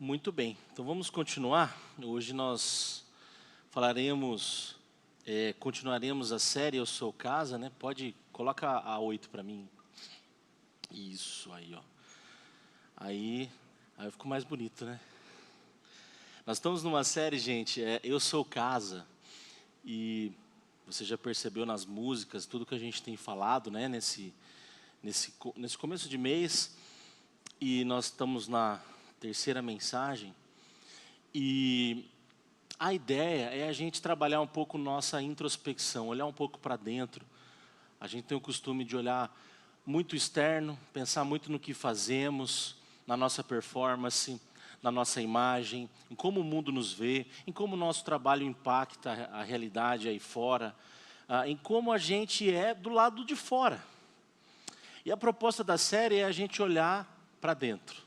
Muito bem, então vamos continuar. Hoje nós falaremos, continuaremos a série Eu Sou Casa, né? Coloca a 8 para mim. Isso, aí, ó. Aí ficou mais bonito, né? Nós estamos numa série, gente, Eu Sou Casa. E você já percebeu nas músicas, tudo que a gente tem falado, né? Nesse começo de mês. E nós estamos na terceira mensagem, e a ideia é a gente trabalhar um pouco nossa introspecção, olhar um pouco para dentro. A gente tem o costume de olhar muito externo, pensar muito no que fazemos, na nossa performance, na nossa imagem, em como o mundo nos vê, em como o nosso trabalho impacta a realidade aí fora, em como a gente é do lado de fora. E a proposta da série é a gente olhar para dentro.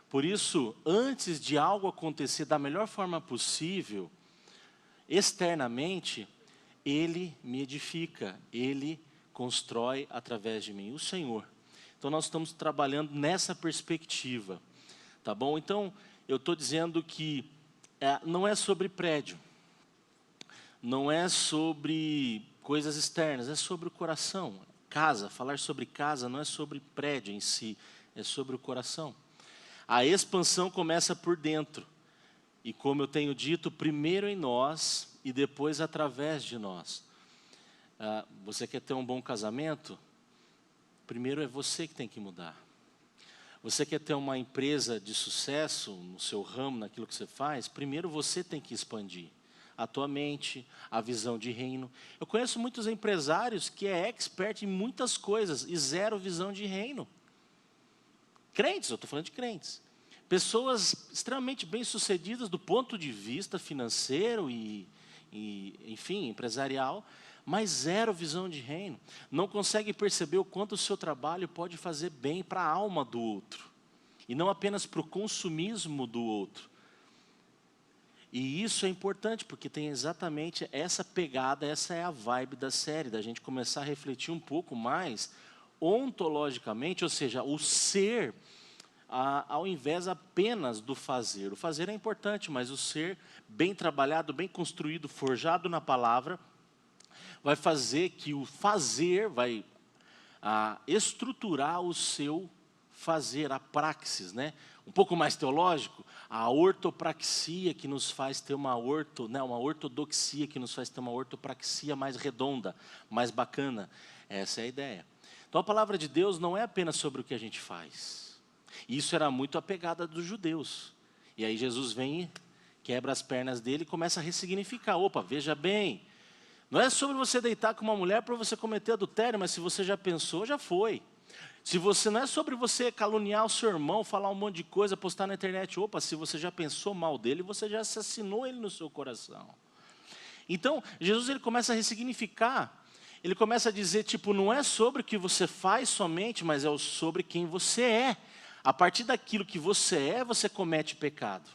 Por isso, antes de algo acontecer da melhor forma possível, externamente, Ele me edifica, Ele constrói através de mim, o Senhor. Então nós estamos trabalhando nessa perspectiva, tá bom? Então, eu estou dizendo que não é sobre prédio, não é sobre coisas externas, é sobre o coração. Casa, falar sobre casa não é sobre prédio em si, é sobre o coração. A expansão começa por dentro. E como eu tenho dito, primeiro em nós e depois através de nós. Você quer ter um bom casamento? Primeiro é você que tem que mudar. Você quer ter uma empresa de sucesso no seu ramo, naquilo que você faz? Primeiro você tem que expandir a tua mente, a visão de reino. Eu conheço muitos empresários que é expert em muitas coisas e zero visão de reino. Crentes, eu estou falando de crentes. Pessoas extremamente bem-sucedidas do ponto de vista financeiro e, enfim, empresarial, mas zero visão de reino. Não consegue perceber o quanto o seu trabalho pode fazer bem para a alma do outro. E não apenas para o consumismo do outro. E isso é importante, porque tem exatamente essa pegada, essa é a vibe da série, da gente começar a refletir um pouco mais ontologicamente, ou seja, o ser, ao invés apenas do fazer. O fazer é importante, mas o ser bem trabalhado, bem construído, forjado na palavra, vai fazer que o fazer vai estruturar o seu fazer, a praxis, né? Um pouco mais teológico, a ortopraxia que nos faz ter uma ortodoxia que nos faz ter uma ortopraxia mais redonda, mais bacana. Essa é a ideia. Então a palavra de Deus não é apenas sobre o que a gente faz. Isso era muito a pegada dos judeus. E aí Jesus vem, quebra as pernas dele e começa a ressignificar. Opa, veja bem, não é sobre você deitar com uma mulher para você cometer adultério, mas se você já pensou, já foi. Não é sobre você caluniar o seu irmão, falar um monte de coisa, postar na internet. Opa, se você já pensou mal dele, você já assassinou ele no seu coração. Então, Jesus ele começa a ressignificar. Ele começa a dizer, tipo, não é sobre o que você faz somente, mas é sobre quem você é. A partir daquilo que você é, você comete pecado.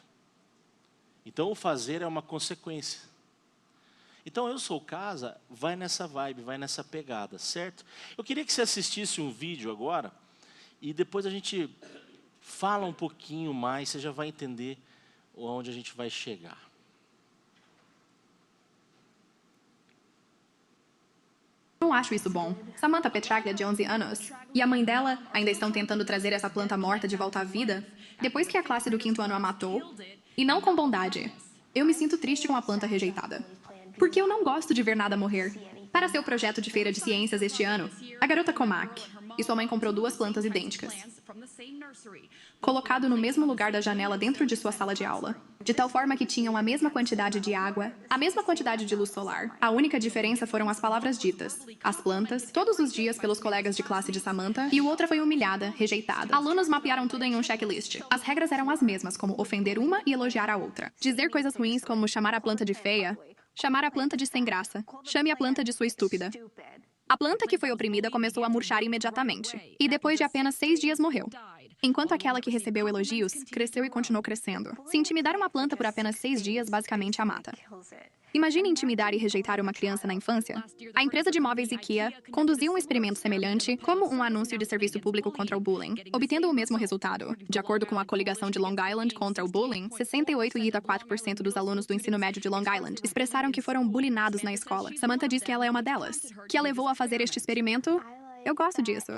Então, o fazer é uma consequência. Então, Eu Sou Casa vai nessa vibe, vai nessa pegada, certo? Eu queria que você assistisse um vídeo agora, e depois a gente fala um pouquinho mais, você já vai entender onde a gente vai chegar. Não acho isso bom. Samantha Petraglia, de 11 anos, e a mãe dela ainda estão tentando trazer essa planta morta de volta à vida, depois que a classe do 5º ano a matou, e não com bondade. Eu me sinto triste com a planta rejeitada. Porque eu não gosto de ver nada morrer. Para seu projeto de feira de ciências este ano, a garota Comac e sua mãe comprou 2 plantas idênticas, colocado no mesmo lugar da janela dentro de sua sala de aula, de tal forma que tinham a mesma quantidade de água, a mesma quantidade de luz solar. A única diferença foram as palavras ditas. As plantas, todos os dias pelos colegas de classe de Samantha, e o outra foi humilhada, rejeitada. Alunos mapearam tudo em um checklist. As regras eram as mesmas, como ofender uma e elogiar a outra. Dizer coisas ruins como chamar a planta de feia, chamar a planta de sem graça, chame a planta de sua estúpida. A planta que foi oprimida começou a murchar imediatamente, e depois de apenas 6 dias morreu. enquanto aquela que recebeu elogios cresceu e continuou crescendo. Se intimidar uma planta por apenas 6 dias basicamente a mata. Imagine intimidar e rejeitar uma criança na infância. A empresa de móveis IKEA conduziu um experimento semelhante, como um anúncio de serviço público contra o bullying, obtendo o mesmo resultado. De acordo com a coligação de Long Island contra o bullying, 68,4% dos alunos do ensino médio de Long Island expressaram que foram bulinados na escola. Samantha diz que ela é uma delas. Que a levou a fazer este experimento? Eu gosto disso.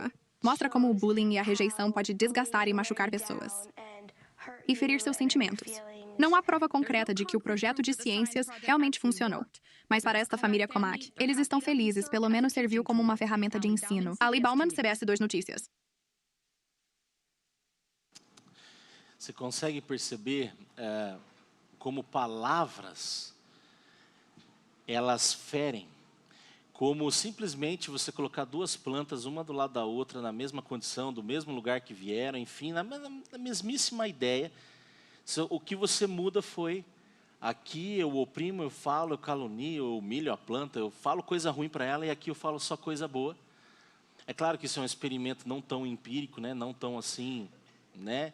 Mostra como o bullying e a rejeição pode desgastar e machucar pessoas. E ferir seus sentimentos. Não há prova concreta de que o projeto de ciências realmente funcionou. Mas para esta família Comac, eles estão felizes, pelo menos serviu como uma ferramenta de ensino. Ali Bauman, CBS 2 Notícias. Você consegue perceber como palavras, elas ferem? Como simplesmente você colocar duas plantas, uma do lado da outra, na mesma condição, do mesmo lugar que vieram, enfim, na mesmíssima ideia. O que você muda foi, aqui eu oprimo, eu falo, eu calunio, eu humilho a planta, eu falo coisa ruim para ela e aqui eu falo só coisa boa. É claro que isso é um experimento não tão empírico, né, não tão assim, né,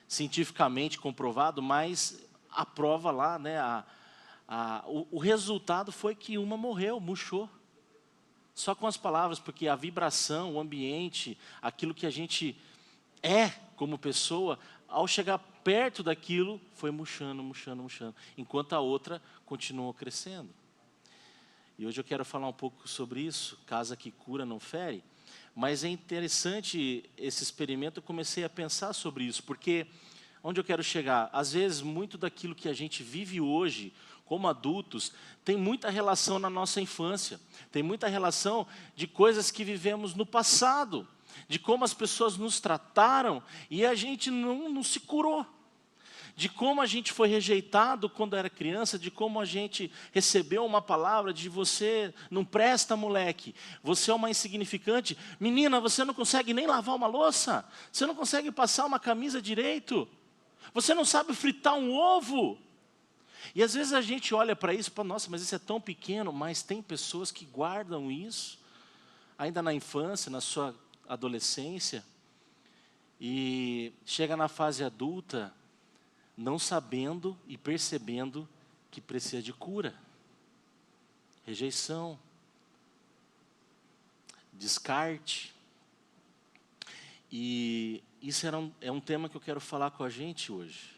cientificamente comprovado, mas a prova lá, né, o resultado foi que uma morreu, murchou. Só com as palavras, porque a vibração, o ambiente, aquilo que a gente é como pessoa, ao chegar perto daquilo, foi murchando, murchando, murchando, enquanto a outra continuou crescendo. E hoje eu quero falar um pouco sobre isso, casa que cura não fere, mas é interessante esse experimento, eu comecei a pensar sobre isso, porque onde eu quero chegar? Às vezes, muito daquilo que a gente vive hoje, como adultos, tem muita relação na nossa infância, tem muita relação de coisas que vivemos no passado, de como as pessoas nos trataram e a gente não se curou. De como a gente foi rejeitado quando era criança, de como a gente recebeu uma palavra de você não presta, moleque, você é uma insignificante. Menina, você não consegue nem lavar uma louça, você não consegue passar uma camisa direito, você não sabe fritar um ovo. E às vezes a gente olha para isso e fala, nossa, mas isso é tão pequeno, mas tem pessoas que guardam isso, ainda na infância, na sua adolescência, e chega na fase adulta, não sabendo e percebendo que precisa de cura, rejeição, descarte. E isso é um tema que eu quero falar com a gente hoje,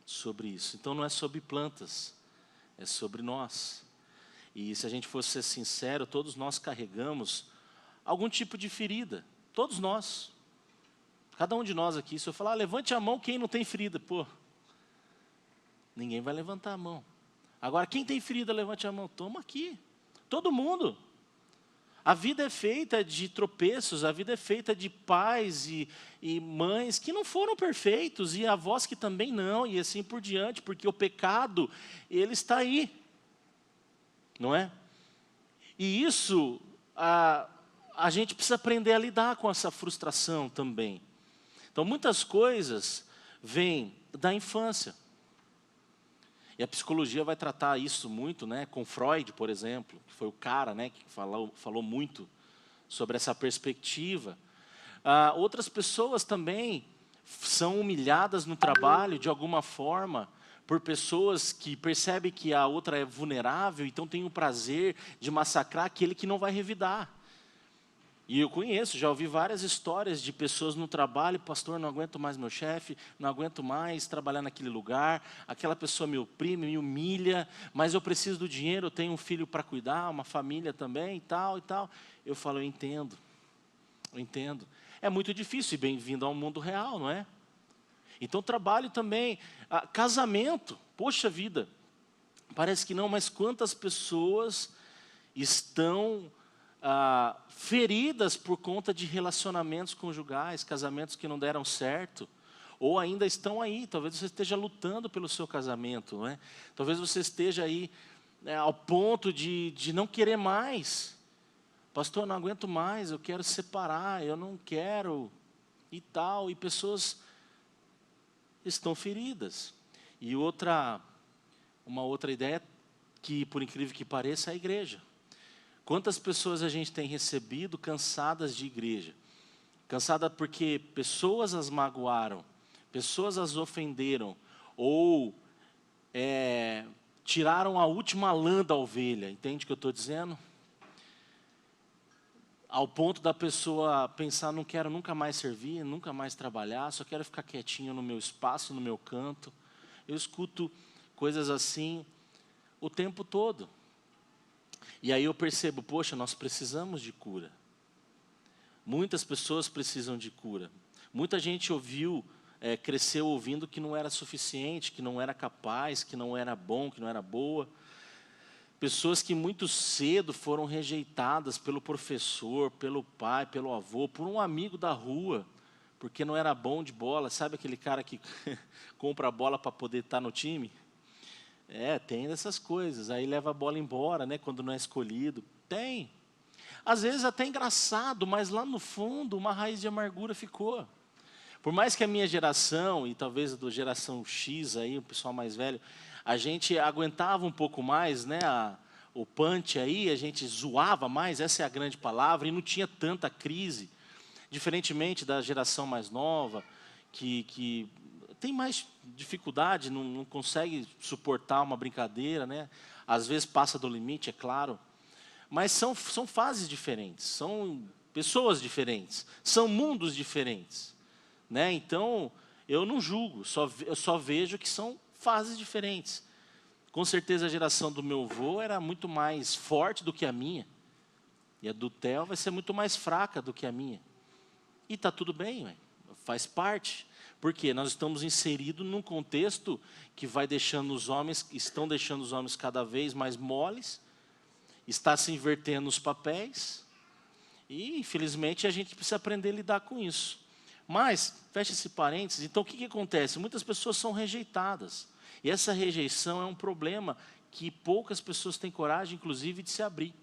sobre isso. Então não é sobre plantas, é sobre nós. E se a gente fosse ser sincero, todos nós carregamos algum tipo de ferida, todos nós. Cada um de nós aqui, se eu falar, levante a mão quem não tem ferida, pô, ninguém vai levantar a mão. Agora, quem tem ferida, levante a mão. Toma aqui. Todo mundo. A vida é feita de tropeços, a vida é feita de pais e mães que não foram perfeitos, e avós que também não, e assim por diante, porque o pecado, ele está aí. Não é? E isso, a gente precisa aprender a lidar com essa frustração também. Então, muitas coisas vêm da infância. E a psicologia vai tratar isso muito, né, com Freud, por exemplo, que foi o cara, né, que falou muito sobre essa perspectiva. Outras pessoas também são humilhadas no trabalho, de alguma forma, por pessoas que percebem que a outra é vulnerável, então tem o prazer de massacrar aquele que não vai revidar. E eu conheço, já ouvi várias histórias de pessoas no trabalho, pastor, não aguento mais meu chefe, não aguento mais trabalhar naquele lugar, aquela pessoa me oprime, me humilha, mas eu preciso do dinheiro, eu tenho um filho para cuidar, uma família também e tal, e tal. Eu falo, eu entendo. É muito difícil e bem-vindo ao mundo real, não é? Então trabalho também, casamento, poxa vida, parece que não, mas quantas pessoas estão feridas por conta de relacionamentos conjugais, casamentos que não deram certo, ou ainda estão aí, talvez você esteja lutando pelo seu casamento, não é? Talvez você esteja aí ao ponto de não querer mais, pastor, eu não aguento mais, eu quero separar, eu não quero, e tal, e pessoas estão feridas. E uma outra ideia, que por incrível que pareça, é a igreja. Quantas pessoas a gente tem recebido cansadas de igreja? Cansada porque pessoas as magoaram, pessoas as ofenderam, ou tiraram a última lã da ovelha, entende o que eu estou dizendo? Ao ponto da pessoa pensar, não quero nunca mais servir, nunca mais trabalhar, só quero ficar quietinho no meu espaço, no meu canto. Eu escuto coisas assim o tempo todo. E aí eu percebo, poxa, nós precisamos de cura. Muitas pessoas precisam de cura. Muita gente cresceu ouvindo que não era suficiente, que não era capaz, que não era bom, que não era boa. Pessoas que muito cedo foram rejeitadas pelo professor, pelo pai, pelo avô, por um amigo da rua, porque não era bom de bola. Sabe aquele cara que compra a bola para poder estar no time? Tem dessas coisas. Aí leva a bola embora, né, quando não é escolhido. Tem. Às vezes até engraçado, mas lá no fundo uma raiz de amargura ficou. Por mais que a minha geração, e talvez a da geração X, aí, o pessoal mais velho, a gente aguentava um pouco mais, né, o punch aí, a gente zoava mais, essa é a grande palavra, e não tinha tanta crise. Diferentemente da geração mais nova, que tem mais dificuldade, não consegue suportar uma brincadeira, né? Às vezes passa do limite, é claro. Mas são fases diferentes, são pessoas diferentes, são mundos diferentes. Né? Então, eu não julgo, eu só vejo que são fases diferentes. Com certeza a geração do meu avô era muito mais forte do que a minha. E a do Theo vai ser muito mais fraca do que a minha. E está tudo bem, faz parte. Porque nós estamos inseridos num contexto que estão deixando os homens cada vez mais moles, está se invertendo os papéis, e infelizmente a gente precisa aprender a lidar com isso. Mas, fecha esse parênteses, então o que acontece? Muitas pessoas são rejeitadas. E essa rejeição é um problema que poucas pessoas têm coragem, inclusive, de se abrir.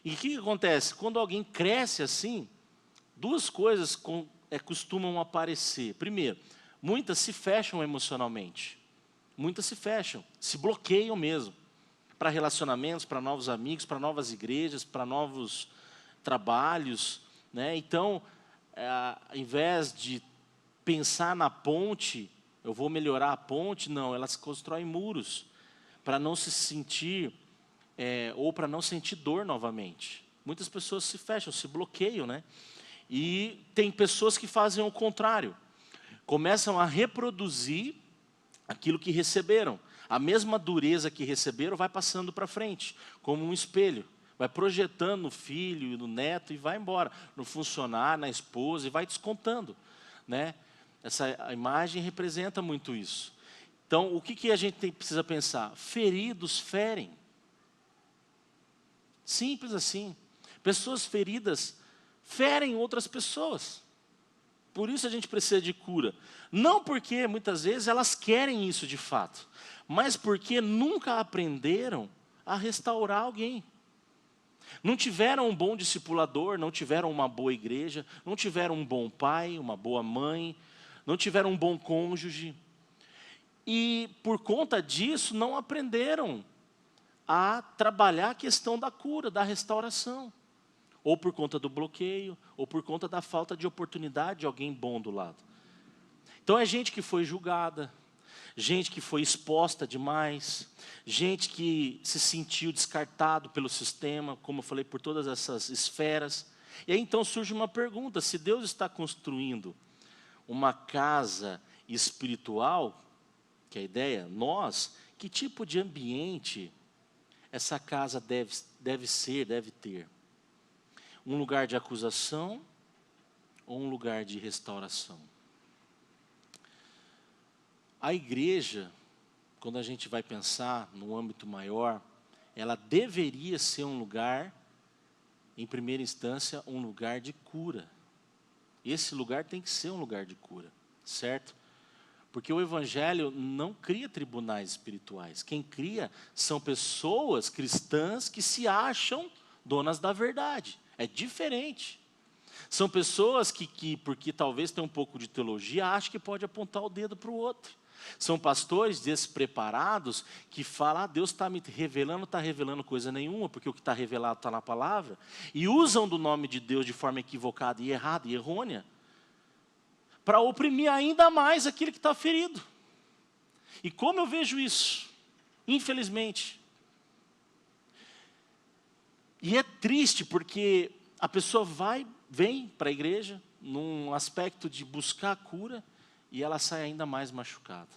E o que acontece? Quando alguém cresce assim, duas coisas costumam aparecer. Primeiro, muitas se fecham emocionalmente. Muitas se fecham, se bloqueiam mesmo. Para relacionamentos, para novos amigos, para novas igrejas, para novos trabalhos. Né? Então, ao invés de pensar na ponte, eu vou melhorar a ponte, não, elas constroem muros para não se sentir, ou para não sentir dor novamente. Muitas pessoas se fecham, se bloqueiam, né? E tem pessoas que fazem o contrário, começam a reproduzir aquilo que receberam. A mesma dureza que receberam vai passando para frente, como um espelho. Vai projetando no filho, no neto e vai embora. No funcionário, na esposa e vai descontando. Né? A imagem representa muito isso. Então, o que a gente precisa pensar? Feridos ferem. Simples assim. Pessoas feridas ferem outras pessoas. Por isso a gente precisa de cura. Não porque, muitas vezes, elas querem isso de fato, mas porque nunca aprenderam a restaurar alguém. Não tiveram um bom discipulador, não tiveram uma boa igreja, não tiveram um bom pai, uma boa mãe, não tiveram um bom cônjuge. E, por conta disso, não aprenderam a trabalhar a questão da cura, da restauração. Ou por conta do bloqueio, ou por conta da falta de oportunidade de alguém bom do lado. Então, é gente que foi julgada, gente que foi exposta demais, gente que se sentiu descartado pelo sistema, como eu falei, por todas essas esferas. E aí então surge uma pergunta: se Deus está construindo uma casa espiritual, que é a ideia, que tipo de ambiente essa casa deve ter? Um lugar de acusação ou um lugar de restauração? A igreja, quando a gente vai pensar no âmbito maior, ela deveria ser um lugar, em primeira instância, um lugar de cura. Esse lugar tem que ser um lugar de cura, certo? Porque o Evangelho não cria tribunais espirituais. Quem cria são pessoas cristãs que se acham donas da verdade. É diferente. São pessoas que porque talvez tenham um pouco de teologia, acham que pode apontar o dedo para o outro. São pastores despreparados que falam, Deus está me revelando, não está revelando coisa nenhuma, porque o que está revelado está na palavra, e usam do nome de Deus de forma equivocada e errada e errônea, para oprimir ainda mais aquele que está ferido. E como eu vejo isso? Infelizmente. E é triste porque a pessoa vem para a igreja, num aspecto de buscar a cura, e ela sai ainda mais machucada.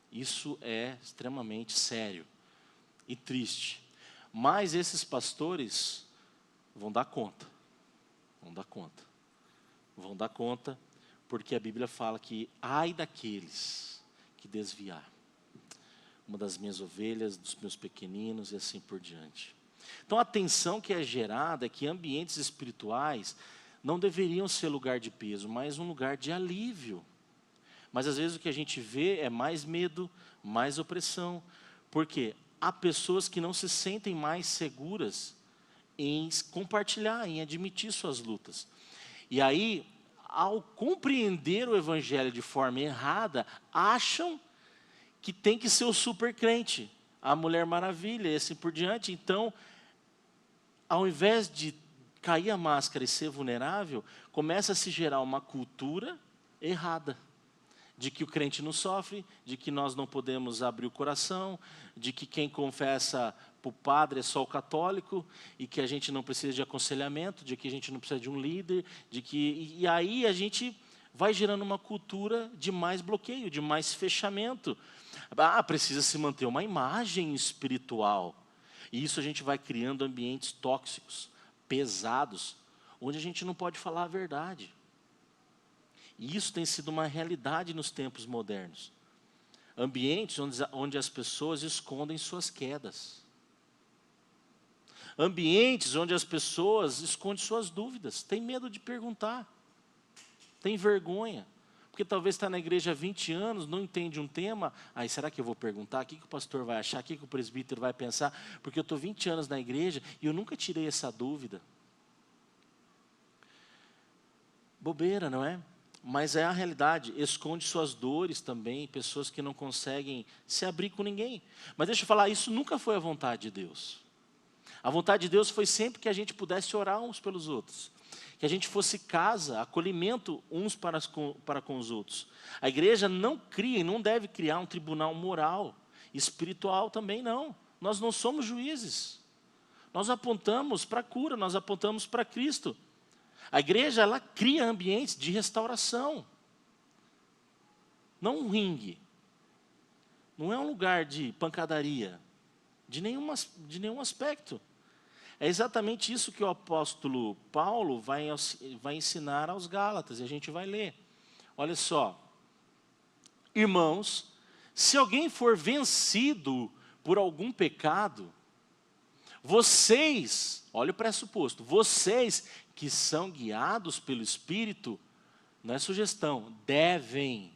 Isso é extremamente sério e triste. Mas esses pastores vão dar conta. Vão dar conta. Vão dar conta, porque a Bíblia fala que ai daqueles que desviar. Uma das minhas ovelhas, dos meus pequeninos e assim por diante. Então a tensão que é gerada é que ambientes espirituais não deveriam ser lugar de peso, mas um lugar de alívio. Mas às vezes o que a gente vê é mais medo, mais opressão. Por quê? Há pessoas que não se sentem mais seguras em compartilhar, em admitir suas lutas. E aí, ao compreender o evangelho de forma errada, acham que tem que ser o super crente, a Mulher Maravilha e assim por diante. Então, ao invés de cair a máscara e ser vulnerável, começa a se gerar uma cultura errada. De que o crente não sofre, de que nós não podemos abrir o coração, de que quem confessa para o padre é só o católico, e que a gente não precisa de aconselhamento, de que a gente não precisa de um líder, e aí a gente vai gerando uma cultura de mais bloqueio, de mais fechamento. Precisa se manter uma imagem espiritual. E isso a gente vai criando ambientes tóxicos, pesados, onde a gente não pode falar a verdade. E isso tem sido uma realidade nos tempos modernos. Ambientes onde as pessoas escondem suas quedas. Ambientes onde as pessoas escondem suas dúvidas. Tem medo de perguntar. Tem vergonha. Porque talvez está na igreja há 20 anos, não entende um tema. Será que eu vou perguntar? O que o pastor vai achar? O que o presbítero vai pensar? Porque eu estou 20 anos na igreja e eu nunca tirei essa dúvida. Bobeira, não é? Mas é a realidade, esconde suas dores também, pessoas que não conseguem se abrir com ninguém. Mas deixa eu falar, isso nunca foi a vontade de Deus. A vontade de Deus foi sempre que a gente pudesse orar uns pelos outros. Que a gente fosse casa, acolhimento uns para com os outros. A igreja não cria e não deve criar um tribunal moral, espiritual também não. Nós não somos juízes. Nós apontamos para a cura, nós apontamos para Cristo. A igreja, ela cria ambientes de restauração. Não um ringue. Não é um lugar de pancadaria. De nenhum aspecto. É exatamente isso que o apóstolo Paulo vai ensinar aos Gálatas. E a gente vai ler. Olha só. Irmãos, se alguém for vencido por algum pecado, vocês, olha o pressuposto, vocês que são guiados pelo Espírito, não é sugestão, devem,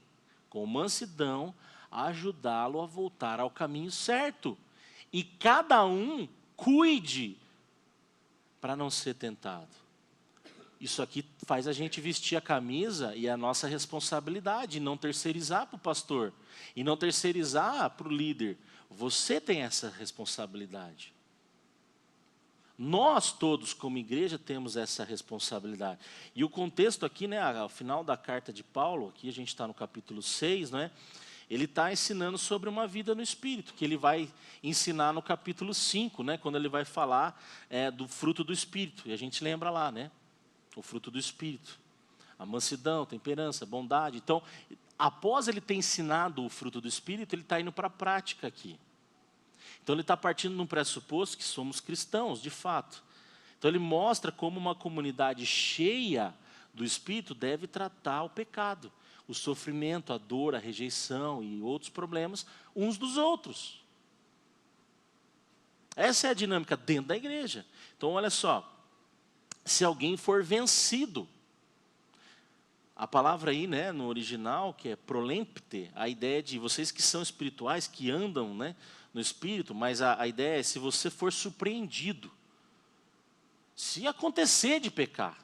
com mansidão, ajudá-lo a voltar ao caminho certo. E cada um cuide para não ser tentado. Isso aqui faz a gente vestir a camisa e a nossa responsabilidade, e não terceirizar para o pastor, e não terceirizar para o líder. Você tem essa responsabilidade. Nós todos, como igreja, temos essa responsabilidade. E o contexto aqui, né, ao final da carta de Paulo, aqui a gente está no capítulo 6, né, ele está ensinando sobre uma vida no Espírito, que ele vai ensinar no capítulo 5, né, quando ele vai falar do fruto do Espírito. E a gente lembra lá, né, o fruto do Espírito. A mansidão, temperança, bondade. Então, após ele ter ensinado o fruto do Espírito, ele está indo para a prática aqui. Então ele está partindo de um pressuposto que somos cristãos, de fato. Então ele mostra como uma comunidade cheia do Espírito deve tratar o pecado, o sofrimento, a dor, a rejeição e outros problemas uns dos outros. Essa é a dinâmica dentro da igreja. Então olha só, se alguém for vencido, a palavra aí, né, no original, que é prolempte, a ideia de vocês que são espirituais, que andam, né, no Espírito, mas a ideia é se você for surpreendido, se acontecer de pecar,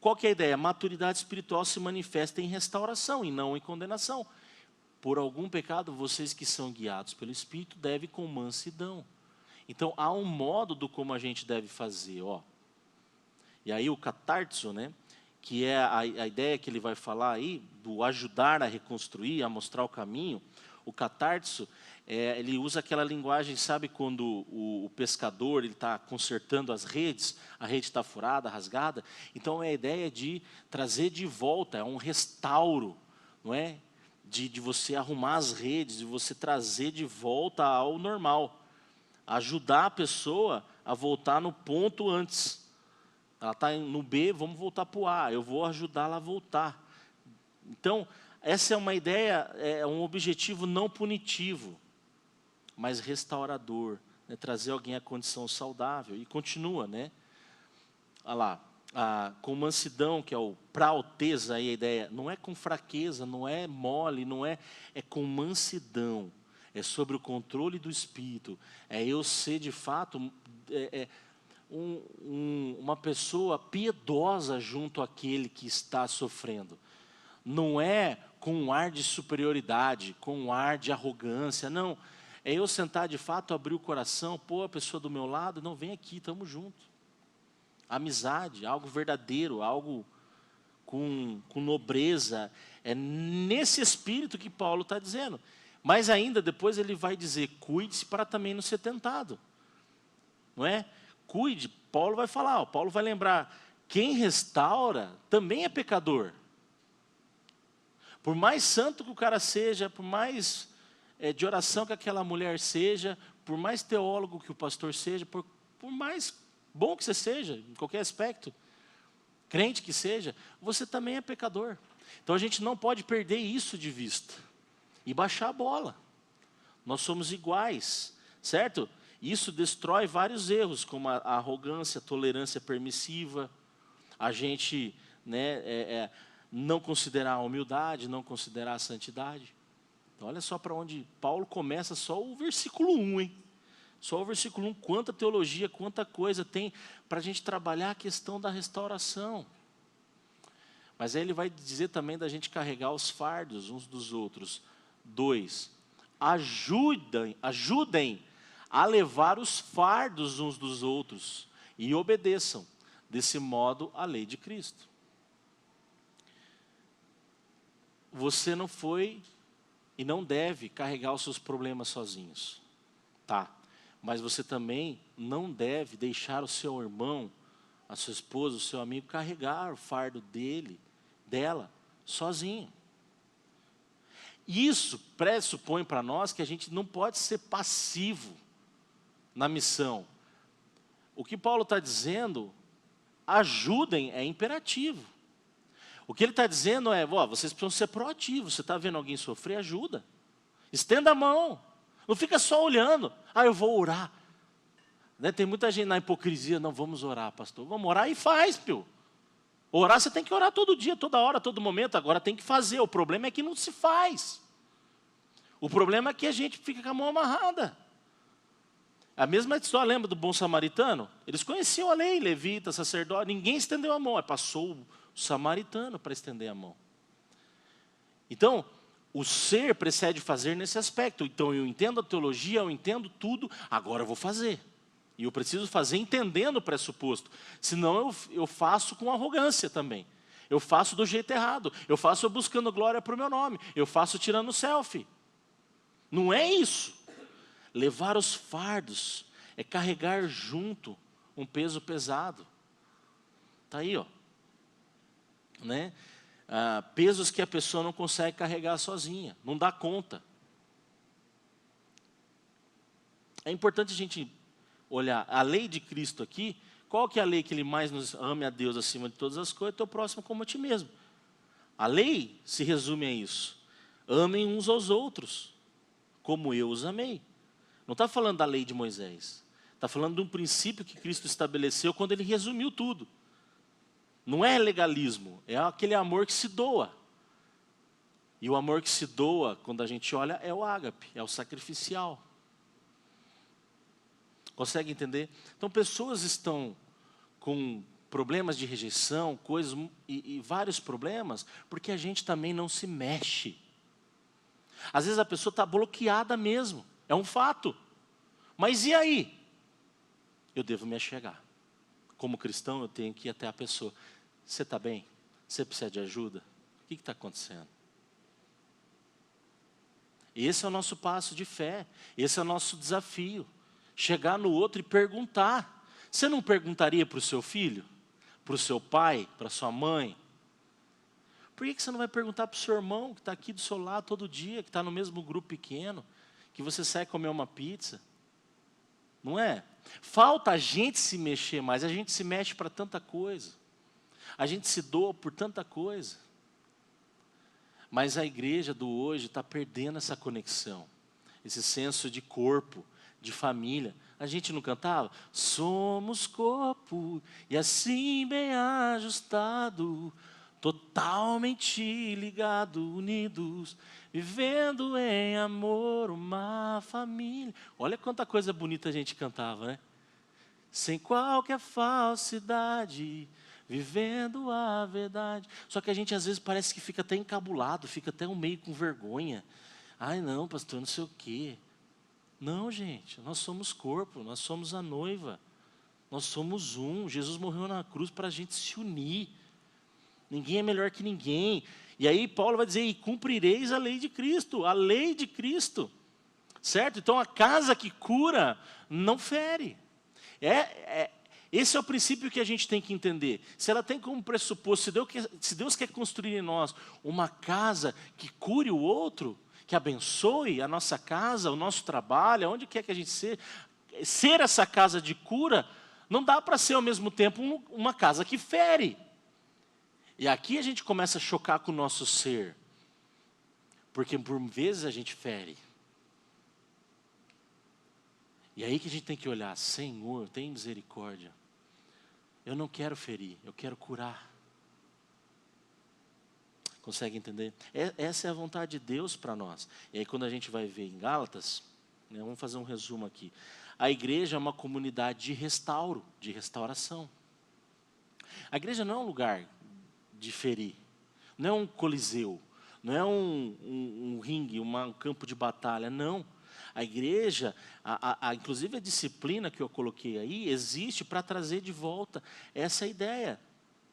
qual que é a ideia? A maturidade espiritual se manifesta em restauração e não em condenação. Por algum pecado, vocês que são guiados pelo Espírito devem com mansidão. Então, há um modo do como a gente deve fazer, ó. E aí o catarzo, né, que é a ideia que ele vai falar aí, do ajudar a reconstruir, a mostrar o caminho, o catarzo, ele usa aquela linguagem, sabe quando o pescador está consertando as redes, a rede está furada, rasgada? Então é a ideia de trazer de volta, é um restauro, não é? De você arrumar as redes, de você trazer de volta ao normal. Ajudar a pessoa a voltar no ponto antes. Ela está no B, vamos voltar para o A, eu vou ajudá-la a voltar. Então, essa é uma ideia, é um objetivo não punitivo, mas restaurador, né? Trazer alguém à condição saudável. E continua, né? Olha lá, com mansidão, que é o prauteza, aí a ideia, não é com fraqueza, não é mole, não é com mansidão. É sobre o controle do Espírito. É eu ser, de fato, uma pessoa piedosa junto àquele que está sofrendo. Não é com um ar de superioridade, com um ar de arrogância, não. É eu sentar de fato, abrir o coração, pô, a pessoa do meu lado, não, vem aqui, estamos juntos. Amizade, algo verdadeiro, algo com nobreza. É nesse espírito que Paulo está dizendo. Mas ainda depois ele vai dizer, cuide-se para também não ser tentado. Não é? Cuide, Paulo vai falar, ó, Paulo vai lembrar, quem restaura também é pecador. Por mais santo que o cara seja, por mais de oração que aquela mulher seja, por mais teólogo que o pastor seja, por mais bom que você seja, em qualquer aspecto, crente que seja, você também é pecador. Então a gente não pode perder isso de vista e baixar a bola. Nós somos iguais, certo? Isso destrói vários erros, como a arrogância, a tolerância permissiva, a gente, né, não considerar a humildade, não considerar a santidade. Então, olha só para onde Paulo começa, só o versículo 1, hein? Só o versículo 1, quanta teologia, quanta coisa tem para a gente trabalhar a questão da restauração. Mas aí ele vai dizer também da gente carregar os fardos uns dos outros. 2, ajudem a levar os fardos uns dos outros e obedeçam, desse modo, a lei de Cristo. Você não foi e não deve carregar os seus problemas sozinhos, tá? Mas você também não deve deixar o seu irmão, a sua esposa, o seu amigo, carregar o fardo dela, sozinho. Isso pressupõe para nós que a gente não pode ser passivo na missão. O que Paulo está dizendo, ajudem, é imperativo. O que ele está dizendo é, vocês precisam ser proativos. Você está vendo alguém sofrer, ajuda. Estenda a mão. Não fica só olhando. Eu vou orar. Né? Tem muita gente na hipocrisia, não, vamos orar, pastor. Vamos orar e faz, pio. Orar, você tem que orar todo dia, toda hora, todo momento. Agora tem que fazer. O problema é que não se faz. O problema é que a gente fica com a mão amarrada. A mesma história, lembra do bom samaritano? Eles conheciam a lei, levita, sacerdote, ninguém estendeu a mão. Passou o samaritano para estender a mão. Então, o ser precede fazer nesse aspecto. Então, eu entendo a teologia, eu entendo tudo, agora eu vou fazer. E eu preciso fazer entendendo o pressuposto. Senão eu faço com arrogância também. Eu faço do jeito errado. Eu faço buscando glória para o meu nome. Eu faço tirando selfie. Não é isso. Levar os fardos é carregar junto um peso pesado. Está aí, ó. Né? Pesos que a pessoa não consegue carregar sozinha, não dá conta. É importante a gente olhar a lei de Cristo aqui. Qual que é a lei que ele mais nos ame a Deus acima de todas as coisas? Teu próximo como a ti mesmo. A lei se resume a isso. Amem uns aos outros, como eu os amei. Não está falando da lei de Moisés. Está falando de um princípio que Cristo estabeleceu quando ele resumiu tudo. Não é legalismo, é aquele amor que se doa. E o amor que se doa, quando a gente olha, é o ágape, é o sacrificial. Consegue entender? Então, pessoas estão com problemas de rejeição, coisas e vários problemas, porque a gente também não se mexe. Às vezes a pessoa está bloqueada mesmo, é um fato. Mas e aí? Eu devo me achegar. Como cristão, eu tenho que ir até a pessoa. Você está bem? Você precisa de ajuda? O que está acontecendo? Esse é o nosso passo de fé. Esse é o nosso desafio. Chegar no outro e perguntar. Você não perguntaria para o seu filho? Para o seu pai? Para a sua mãe? Por que você não vai perguntar para o seu irmão, que está aqui do seu lado todo dia, que está no mesmo grupo pequeno, que você sai comer uma pizza? Não é? Falta a gente se mexer mais. A gente se mexe para tanta coisa. A gente se doa por tanta coisa. Mas a igreja do hoje está perdendo essa conexão. Esse senso de corpo, de família. A gente não cantava? Somos corpo e assim bem ajustado, totalmente ligado, unidos, vivendo em amor uma família. Olha quanta coisa bonita a gente cantava, né? Sem qualquer falsidade, vivendo a verdade. Só que a gente às vezes parece que fica até encabulado, fica até um meio com vergonha. Ai não, pastor, não sei o quê. Não, gente, nós somos corpo, nós somos a noiva. Nós somos um. Jesus morreu na cruz para a gente se unir. Ninguém é melhor que ninguém. E aí Paulo vai dizer, e cumprireis a lei de Cristo. A lei de Cristo. Certo? Então a casa que cura não fere. Esse é o princípio que a gente tem que entender. Se ela tem como pressuposto, se Deus quer construir em nós uma casa que cure o outro, que abençoe a nossa casa, o nosso trabalho, onde quer que a gente ser essa casa de cura, não dá para ser ao mesmo tempo uma casa que fere. E aqui a gente começa a chocar com o nosso ser, porque por vezes a gente fere. E aí que a gente tem que olhar, Senhor, tem misericórdia. Eu não quero ferir, eu quero curar. Consegue entender? Essa é a vontade de Deus para nós. E aí quando a gente vai ver em Gálatas, né, vamos fazer um resumo aqui. A igreja é uma comunidade de restauro, de restauração. A igreja não é um lugar de ferir, não é um coliseu, não é um ringue, um campo de batalha, não. A igreja, inclusive a disciplina que eu coloquei aí, existe para trazer de volta essa ideia.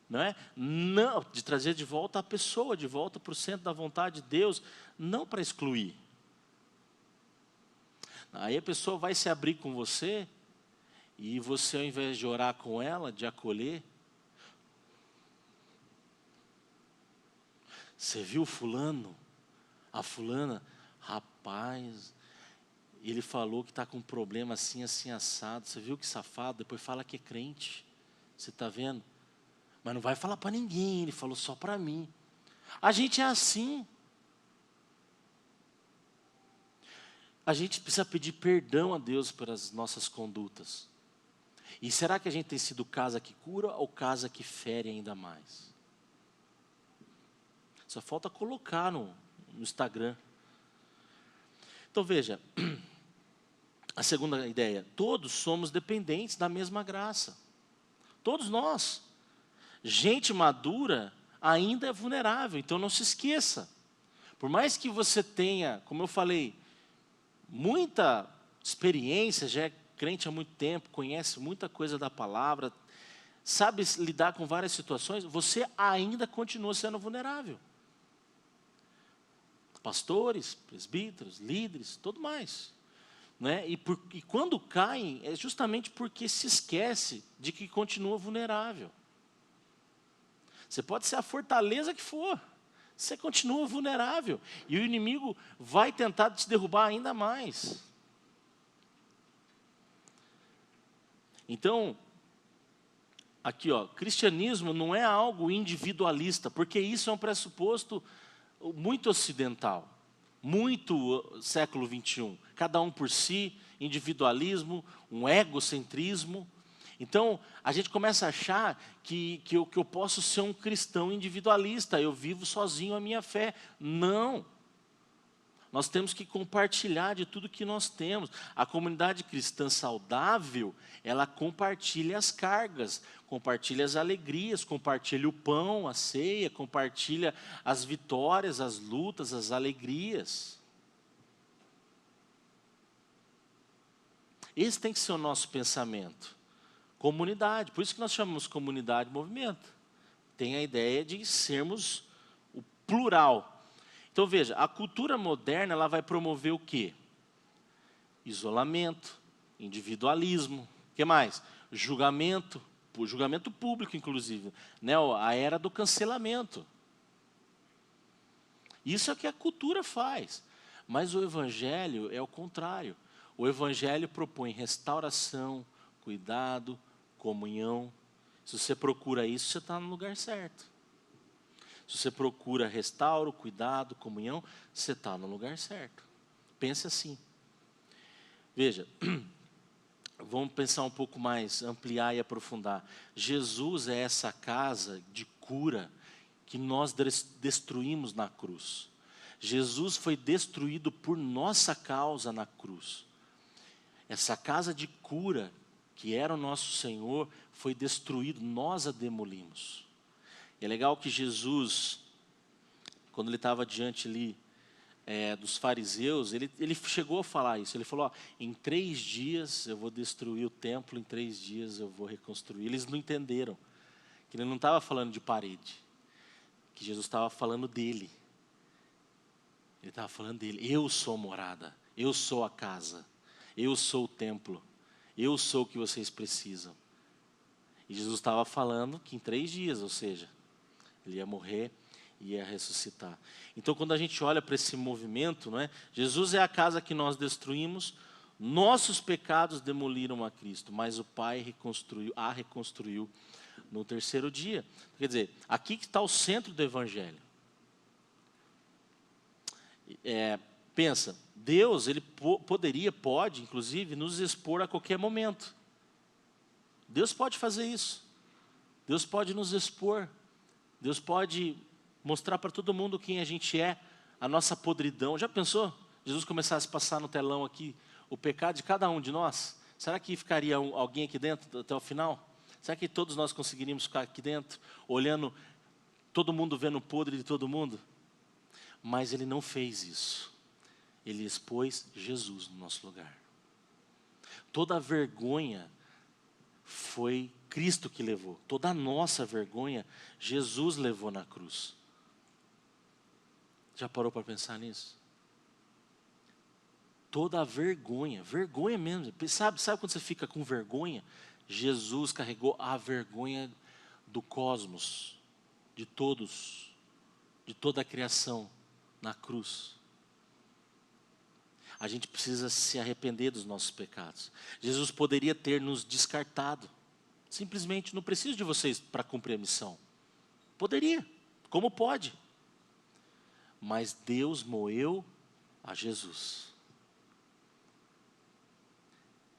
Não é? Não, de trazer de volta a pessoa, de volta para o centro da vontade de Deus, não para excluir. Aí a pessoa vai se abrir com você, e você ao invés de orar com ela, de acolher, você viu fulano, a fulana, rapaz, ele falou que está com um problema assim, assim, assado, você viu que safado, depois fala que é crente, você está vendo? Mas não vai falar para ninguém, ele falou só para mim. A gente é assim. A gente precisa pedir perdão a Deus pelas nossas condutas. E será que a gente tem sido casa que cura ou casa que fere ainda mais? Só falta colocar no Instagram. Então veja, a segunda ideia, todos somos dependentes da mesma graça. Todos nós. Gente madura ainda é vulnerável, então não se esqueça. Por mais que você tenha, como eu falei, muita experiência, já é crente há muito tempo, conhece muita coisa da palavra, sabe lidar com várias situações, você ainda continua sendo vulnerável. Pastores, presbíteros, líderes, tudo mais. Né? E quando caem, é justamente porque se esquece de que continua vulnerável. Você pode ser a fortaleza que for, você continua vulnerável. E o inimigo vai tentar te derrubar ainda mais. Então, aqui ó, cristianismo não é algo individualista, porque isso é um pressuposto muito ocidental, muito século 21. Cada um por si, individualismo, um egocentrismo. Então, a gente começa a achar que eu posso ser um cristão individualista, eu vivo sozinho a minha fé. Não. Nós temos que compartilhar de tudo que nós temos. A comunidade cristã saudável, ela compartilha as cargas, compartilha as alegrias, compartilha o pão, a ceia, compartilha as vitórias, as lutas, as alegrias. Esse tem que ser o nosso pensamento. Comunidade, por isso que nós chamamos comunidade movimento. Tem a ideia de sermos o plural. Então veja, a cultura moderna ela vai promover o quê? Isolamento, individualismo, o que mais? Julgamento público inclusive, né? A era do cancelamento. Isso é o que a cultura faz, mas o evangelho é o contrário. O evangelho propõe restauração, cuidado, comunhão. Se você procura isso, você está no lugar certo. Se você procura restauro, cuidado, comunhão, você está no lugar certo. Pense assim. Veja, vamos pensar um pouco mais, ampliar e aprofundar. Jesus é essa casa de cura que nós destruímos na cruz. Jesus foi destruído por nossa causa na cruz. Essa casa de cura, que era o nosso Senhor, foi destruído, nós a demolimos. E é legal que Jesus, quando ele estava diante ali dos fariseus, ele chegou a falar isso. Ele falou, em 3 dias eu vou destruir o templo, em 3 dias eu vou reconstruir. Eles não entenderam, que ele não estava falando de parede, que Jesus estava falando dele. Ele estava falando dele, eu sou a morada, eu sou a casa, eu sou o templo, eu sou o que vocês precisam. E Jesus estava falando que em 3 dias, ou seja, ele ia morrer e ia ressuscitar. Então, quando a gente olha para esse movimento, não é? Jesus é a casa que nós destruímos, nossos pecados demoliram a Cristo, mas o Pai reconstruiu no 3º dia. Quer dizer, aqui que está o centro do Evangelho. Pensa, Deus, ele pode, inclusive, nos expor a qualquer momento. Deus pode fazer isso. Deus pode nos expor. Deus pode mostrar para todo mundo quem a gente é, a nossa podridão. Já pensou? Jesus começasse a passar no telão aqui o pecado de cada um de nós? Será que ficaria alguém aqui dentro até o final? Será que todos nós conseguiríamos ficar aqui dentro, olhando, todo mundo vendo o podre de todo mundo? Mas Ele não fez isso. Ele expôs Jesus no nosso lugar. Toda a vergonha foi Cristo que levou. Toda a nossa vergonha, Jesus levou na cruz. Já parou para pensar nisso? Toda a vergonha mesmo. Sabe quando você fica com vergonha? Jesus carregou a vergonha do cosmos, de todos, de toda a criação, na cruz. A gente precisa se arrepender dos nossos pecados. Jesus poderia ter nos descartado. Simplesmente, não preciso de vocês para cumprir a missão. Poderia, como pode. Mas Deus moeu a Jesus.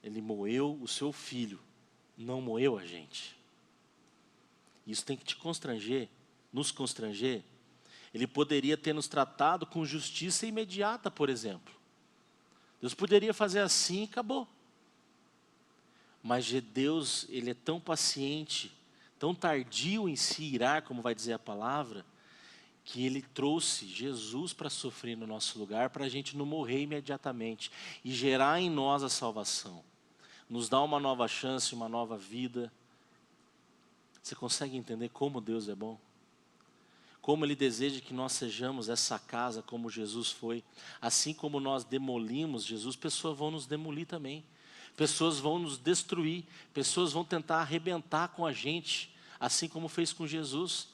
Ele moeu o seu filho, não moeu a gente. Isso tem que te constranger, nos constranger. Ele poderia ter nos tratado com justiça imediata, por exemplo. Deus poderia fazer assim e acabou. Mas Deus, Ele é tão paciente, tão tardio em se irar, como vai dizer a palavra, que Ele trouxe Jesus para sofrer no nosso lugar, para a gente não morrer imediatamente e gerar em nós a salvação. Nos dá uma nova chance, uma nova vida. Você consegue entender como Deus é bom? Como Ele deseja que nós sejamos essa casa como Jesus foi. Assim como nós demolimos Jesus, pessoas vão nos demolir também. Pessoas vão nos destruir. Pessoas vão tentar arrebentar com a gente, assim como fez com Jesus.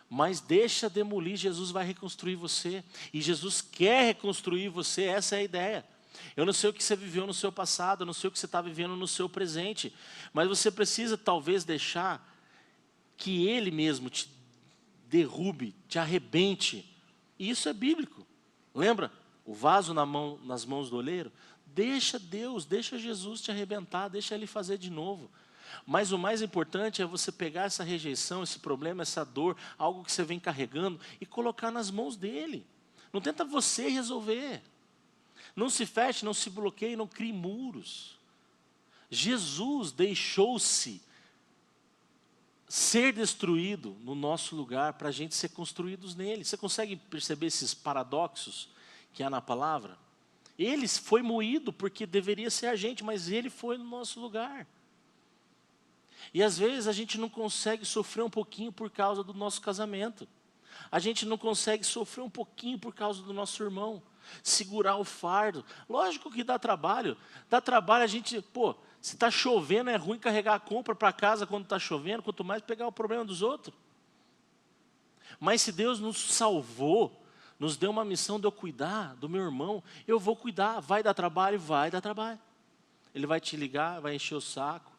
Mas deixa demolir, Jesus vai reconstruir você. E Jesus quer reconstruir você, essa é a ideia. Eu não sei o que você viveu no seu passado, eu não sei o que você está vivendo no seu presente. Mas você precisa talvez deixar que Ele mesmo te derrube, te arrebente. E isso é bíblico. Lembra? O vaso nas mãos do oleiro. Deixa Deus, deixa Jesus te arrebentar, deixa Ele fazer de novo. Mas o mais importante é você pegar essa rejeição, esse problema, essa dor, algo que você vem carregando e colocar nas mãos dele. Não tenta você resolver. Não se feche, não se bloqueie, não crie muros. Jesus deixou-se ser destruído no nosso lugar para a gente ser construídos nele. Você consegue perceber esses paradoxos que há na palavra? Ele foi moído porque deveria ser a gente, mas ele foi no nosso lugar. E às vezes a gente não consegue sofrer um pouquinho por causa do nosso casamento. A gente não consegue sofrer um pouquinho por causa do nosso irmão. Segurar o fardo. Lógico que dá trabalho. Dá trabalho a gente, se está chovendo é ruim carregar a compra para casa quando está chovendo, quanto mais pegar o problema dos outros. Mas se Deus nos salvou, nos deu uma missão de eu cuidar do meu irmão, eu vou cuidar. Vai dar trabalho? Vai dar trabalho. Ele vai te ligar, vai encher o saco,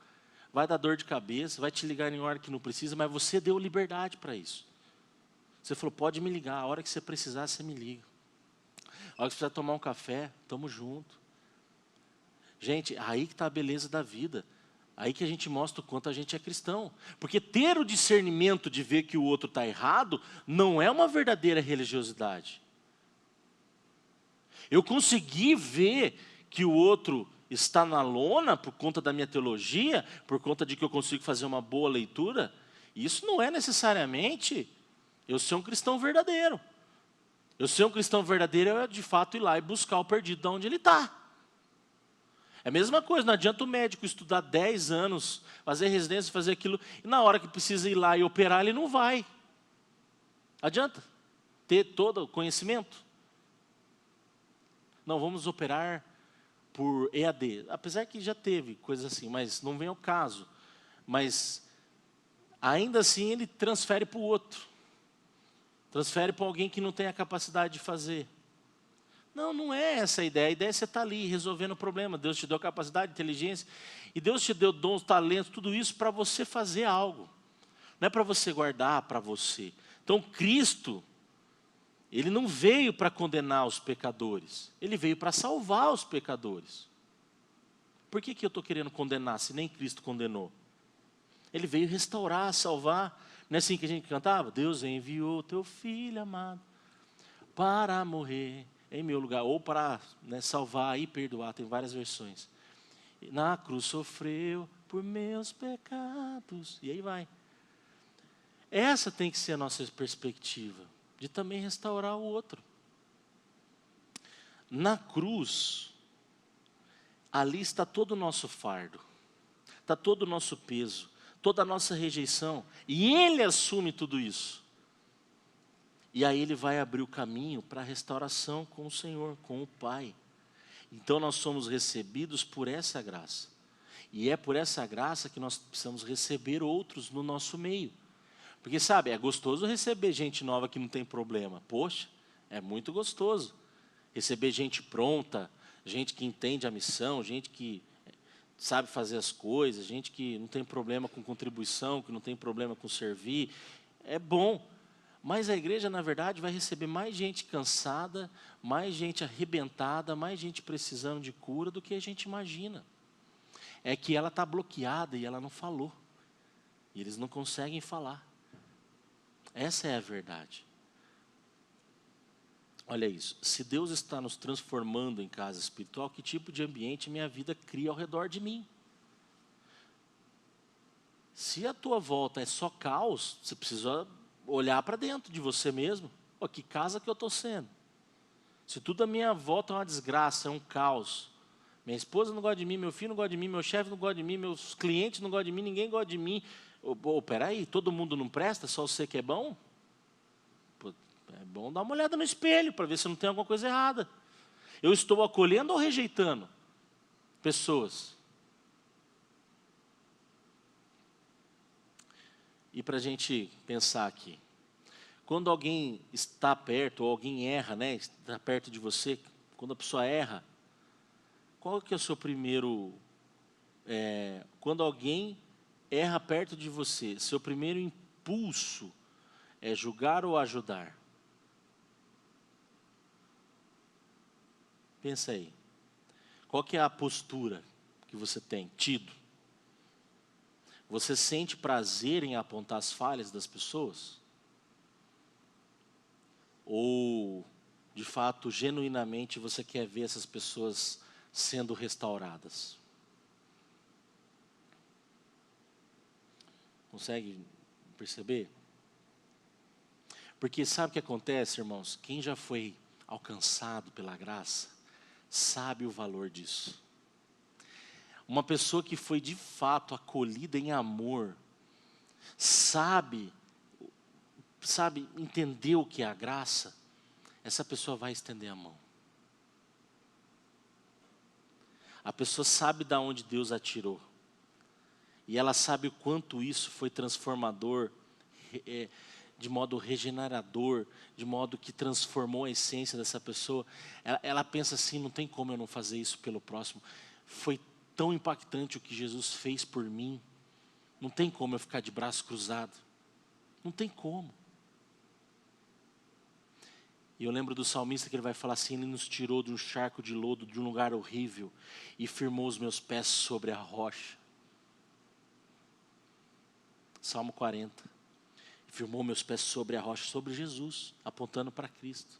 vai dar dor de cabeça, vai te ligar em hora que não precisa, mas você deu liberdade para isso. Você falou, pode me ligar, a hora que você precisar, você me liga. A hora que você precisar tomar um café, estamos juntos. Gente, aí que está a beleza da vida. Aí que a gente mostra o quanto a gente é cristão. Porque ter o discernimento de ver que o outro está errado, não é uma verdadeira religiosidade. Eu consegui ver que o outro está na lona por conta da minha teologia, por conta de que eu consigo fazer uma boa leitura, isso não é necessariamente eu ser um cristão verdadeiro. Eu ser um cristão verdadeiro é de fato ir lá e buscar o perdido de onde ele está. É a mesma coisa, não adianta o médico estudar 10 anos, fazer residência, fazer aquilo, e na hora que precisa ir lá e operar, ele não vai. Adianta ter todo o conhecimento? Não, vamos operar por EAD. Apesar que já teve coisas assim, mas não vem ao caso. Mas, ainda assim, ele transfere para o outro. Transfere para alguém que não tem a capacidade de fazer. Não, não é essa a ideia. A ideia é você estar ali resolvendo o problema. Deus te deu capacidade, inteligência. E Deus te deu dons, talentos, tudo isso para você fazer algo. Não é para você guardar para você. Então, Cristo, Ele não veio para condenar os pecadores. Ele veio para salvar os pecadores. Por que eu estou querendo condenar, se nem Cristo condenou? Ele veio restaurar, salvar. Não é assim que a gente cantava? Deus enviou teu filho amado para morrer em meu lugar, ou para salvar e perdoar, tem várias versões. Na cruz sofreu por meus pecados, e aí vai. Essa tem que ser a nossa perspectiva, de também restaurar o outro. Na cruz, ali está todo o nosso fardo, está todo o nosso peso, toda a nossa rejeição, e Ele assume tudo isso. E aí Ele vai abrir o caminho para a restauração com o Senhor, com o Pai. Então nós somos recebidos por essa graça. E é por essa graça que nós precisamos receber outros no nosso meio. Porque sabe, é gostoso receber gente nova que não tem problema. Poxa, é muito gostoso. Receber gente pronta, gente que entende a missão, gente que sabe fazer as coisas, gente que não tem problema com contribuição, que não tem problema com servir. É bom. Mas a igreja, na verdade, vai receber mais gente cansada, mais gente arrebentada, mais gente precisando de cura do que a gente imagina. É que ela está bloqueada e ela não falou. E eles não conseguem falar. Essa é a verdade. Olha isso. Se Deus está nos transformando em casa espiritual, que tipo de ambiente minha vida cria ao redor de mim? Se a tua volta é só caos, você precisa olhar para dentro de você mesmo. Que casa que eu estou sendo? Se tudo à minha volta é uma desgraça, é um caos. Minha esposa não gosta de mim, meu filho não gosta de mim, meu chefe não gosta de mim, meus clientes não gostam de mim, ninguém gosta de mim. Peraí, todo mundo não presta, só você que é bom? É bom dar uma olhada no espelho para ver se não tem alguma coisa errada. Eu estou acolhendo ou rejeitando pessoas? E para a gente pensar aqui, quando alguém está perto, ou alguém erra, está perto de você, quando a pessoa erra, qual que é o seu primeiro, quando alguém erra perto de você, seu primeiro impulso é julgar ou ajudar? Pensa aí, qual que é a postura que você tem tido? Você sente prazer em apontar as falhas das pessoas? Ou de fato, genuinamente, você quer ver essas pessoas sendo restauradas? Consegue perceber? Porque sabe o que acontece, irmãos? Quem já foi alcançado pela graça, sabe o valor disso. Uma pessoa que foi de fato acolhida em amor, sabe entender o que é a graça, essa pessoa vai estender a mão. A pessoa sabe de onde Deus a tirou. E ela sabe o quanto isso foi transformador, de modo regenerador, de modo que transformou a essência dessa pessoa. Ela pensa assim, não tem como eu não fazer isso pelo próximo. Foi tão impactante o que Jesus fez por mim. Não tem como eu ficar de braço cruzado. Não tem como. E eu lembro do salmista que ele vai falar assim, ele nos tirou de um charco de lodo, de um lugar horrível, e firmou os meus pés sobre a rocha. Salmo 40. Firmou meus pés sobre a rocha, sobre Jesus, apontando para Cristo.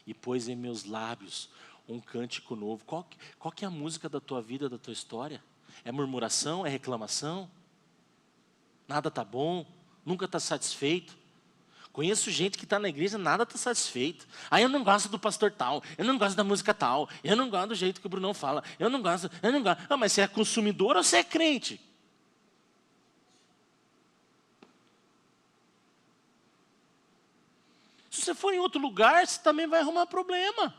E pôs em meus lábios um cântico novo. Qual que é a música da tua vida, da tua história? É murmuração? É reclamação? Nada está bom? Nunca está satisfeito? Conheço gente que está na igreja, nada está satisfeito. Eu não gosto do pastor tal, eu não gosto da música tal, eu não gosto do jeito que o Brunão fala, eu não gosto. Mas você é consumidor ou você é crente? Se você for em outro lugar, você também vai arrumar problema.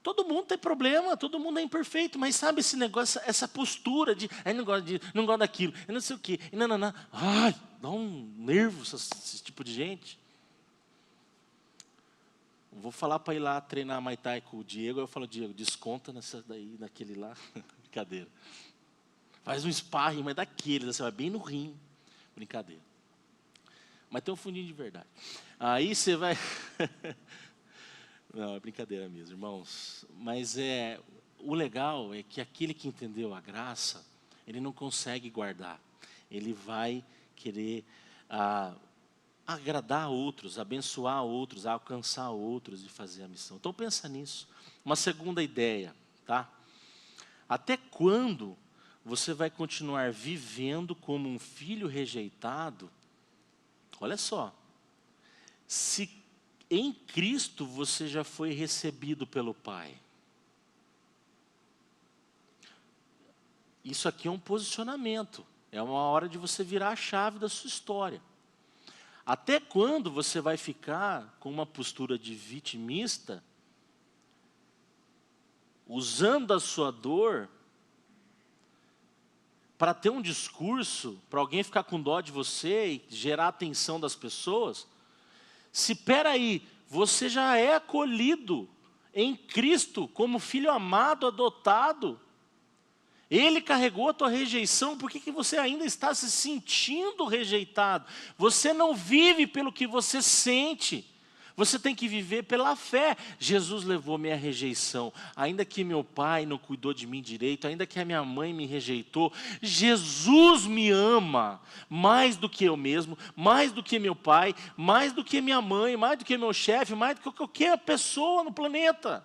Todo mundo tem problema, todo mundo é imperfeito, mas sabe esse negócio, essa postura de, não gosto daquilo, eu não sei o quê, ai, dá um nervo esse tipo de gente. Vou falar para ir lá treinar Muay Thai com o Diego, eu falo, Diego, desconta nessa daí, naquele lá, brincadeira. Faz um sparring, mas daquele, você vai bem no rim, brincadeira. Mas tem um fundinho de verdade. Aí você vai... Não, é brincadeira mesmo, irmãos. Mas o legal é que aquele que entendeu a graça, ele não consegue guardar. Ele vai querer agradar outros, abençoar outros, alcançar outros e fazer a missão. Então pensa nisso. Uma segunda ideia, tá? Até quando você vai continuar vivendo como um filho rejeitado? Olha só. Se em Cristo você já foi recebido pelo Pai. Isso aqui é um posicionamento. É uma hora de você virar a chave da sua história. Até quando você vai ficar com uma postura de vitimista, usando a sua dor para ter um discurso, para alguém ficar com dó de você e gerar a atenção das pessoas? Se, peraí, você já é acolhido em Cristo como filho amado, adotado. Ele carregou a tua rejeição, por que você ainda está se sentindo rejeitado? Você não vive pelo que você sente. Você tem que viver pela fé. Jesus levou minha rejeição. Ainda que meu pai não cuidou de mim direito, ainda que a minha mãe me rejeitou, Jesus me ama mais do que eu mesmo, mais do que meu pai, mais do que minha mãe, mais do que meu chefe, mais do que qualquer pessoa no planeta.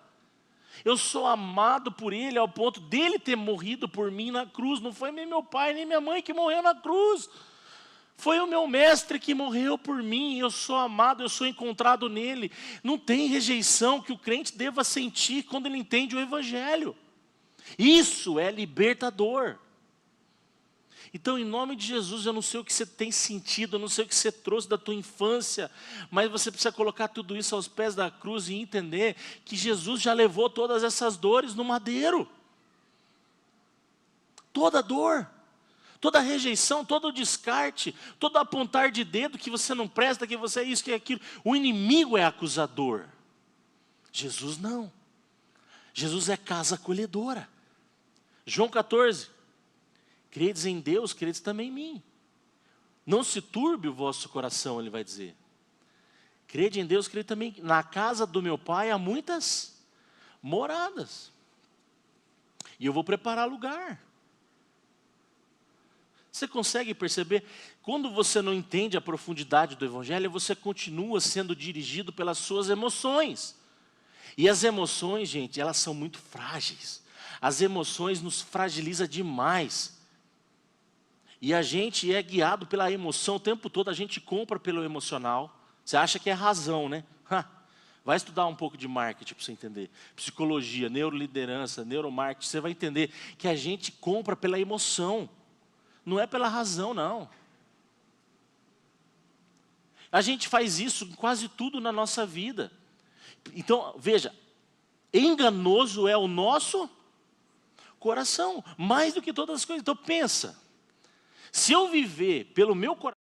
Eu sou amado por Ele ao ponto dele ter morrido por mim na cruz. Não foi nem meu pai, nem minha mãe que morreu na cruz. Foi o meu mestre que morreu por mim, eu sou amado, eu sou encontrado nele. Não tem rejeição que o crente deva sentir quando ele entende o Evangelho. Isso é libertador. Então, em nome de Jesus, eu não sei o que você tem sentido, eu não sei o que você trouxe da tua infância, mas você precisa colocar tudo isso aos pés da cruz e entender que Jesus já levou todas essas dores no madeiro. Toda dor. Toda rejeição, todo descarte, todo apontar de dedo que você não presta, que você é isso, que é aquilo. O inimigo é acusador. Jesus não. Jesus é casa acolhedora. João 14. Credes em Deus, credes também em mim. Não se turbe o vosso coração, ele vai dizer. Crede em Deus, crede também. Na casa do meu pai há muitas moradas. E eu vou preparar lugar. Você consegue perceber? Quando você não entende a profundidade do Evangelho, você continua sendo dirigido pelas suas emoções. E as emoções, gente, elas são muito frágeis. As emoções nos fragilizam demais. E a gente é guiado pela emoção o tempo todo, a gente compra pelo emocional. Você acha que é razão, né? Vai estudar um pouco de marketing para você entender. Psicologia, neuroliderança, neuromarketing, você vai entender que a gente compra pela emoção. Não é pela razão, não. A gente faz isso em quase tudo na nossa vida. Então, veja, enganoso é o nosso coração, mais do que todas as coisas. Então, pensa, se eu viver pelo meu coração,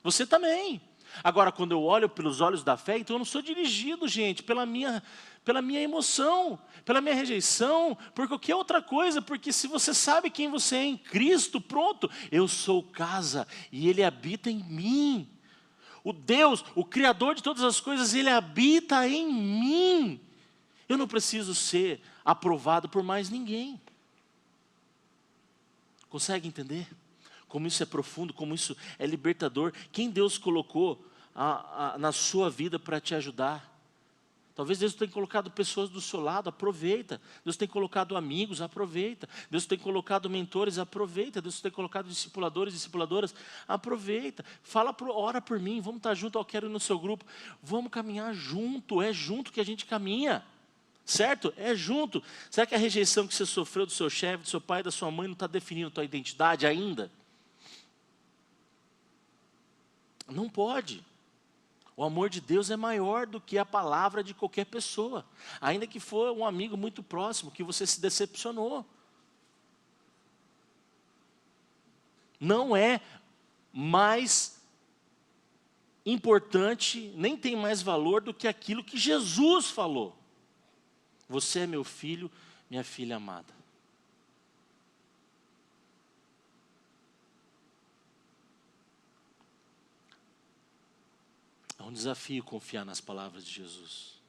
você também. Agora, quando eu olho pelos olhos da fé, então eu não sou dirigido, gente, pela minha emoção, pela minha rejeição, por qualquer outra coisa, porque se você sabe quem você é em Cristo, pronto, eu sou casa e Ele habita em mim. O Deus, o Criador de todas as coisas, Ele habita em mim. Eu não preciso ser aprovado por mais ninguém. Consegue entender? Como isso é profundo, como isso é libertador. Quem Deus colocou na sua vida para te ajudar? Talvez Deus tenha colocado pessoas do seu lado, aproveita. Deus tem colocado amigos, aproveita. Deus tem colocado mentores, aproveita. Deus tem colocado discipuladores, discipuladoras, aproveita. Ora por mim, vamos estar junto, eu quero ir no seu grupo. Vamos caminhar junto, é junto que a gente caminha. Certo? É junto. Será que a rejeição que você sofreu do seu chefe, do seu pai, da sua mãe, não está definindo a tua identidade ainda? Não pode. O amor de Deus é maior do que a palavra de qualquer pessoa. Ainda que for um amigo muito próximo, que você se decepcionou. Não é mais importante, nem tem mais valor do que aquilo que Jesus falou. Você é meu filho, minha filha amada. É um desafio confiar nas palavras de Jesus.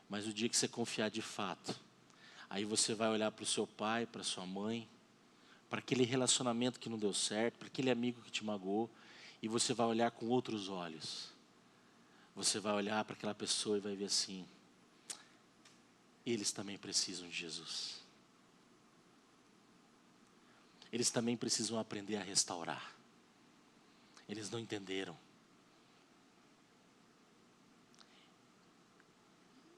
Mas o dia que você confiar de fato, aí você vai olhar para o seu pai, para a sua mãe, para aquele relacionamento que não deu certo, para aquele amigo que te magoou, e você vai olhar com outros olhos. Você vai olhar para aquela pessoa e vai ver assim, eles também precisam de Jesus. Eles também precisam aprender a restaurar. Eles não entenderam.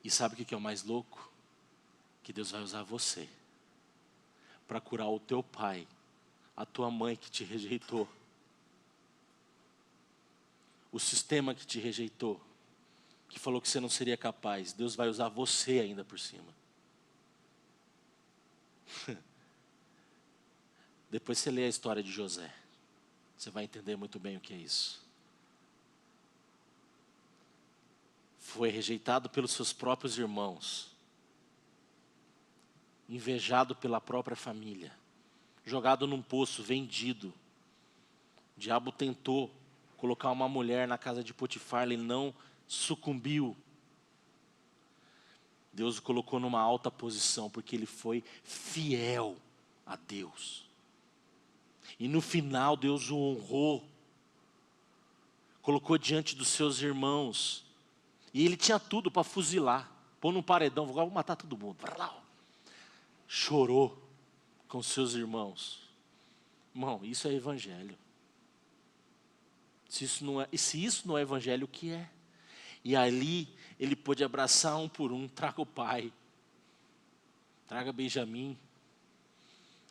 E sabe o que é o mais louco? Que Deus vai usar você para curar o teu pai, a tua mãe que te rejeitou, o sistema que te rejeitou, que falou que você não seria capaz. Deus vai usar você ainda por cima. Depois você lê a história de José, você vai entender muito bem o que é isso. Foi rejeitado pelos seus próprios irmãos, invejado pela própria família, jogado num poço, vendido. O diabo tentou colocar uma mulher na casa de Potifar, ele não sucumbiu. Deus o colocou numa alta posição, porque ele foi fiel a Deus. E no final Deus o honrou, colocou diante dos seus irmãos, e ele tinha tudo para fuzilar, pôr num paredão, vou matar todo mundo. Chorou com seus irmãos. Irmão, isso é evangelho. Se isso não é evangelho, o que é? E ali ele pôde abraçar um por um. Traga o pai, traga Benjamim,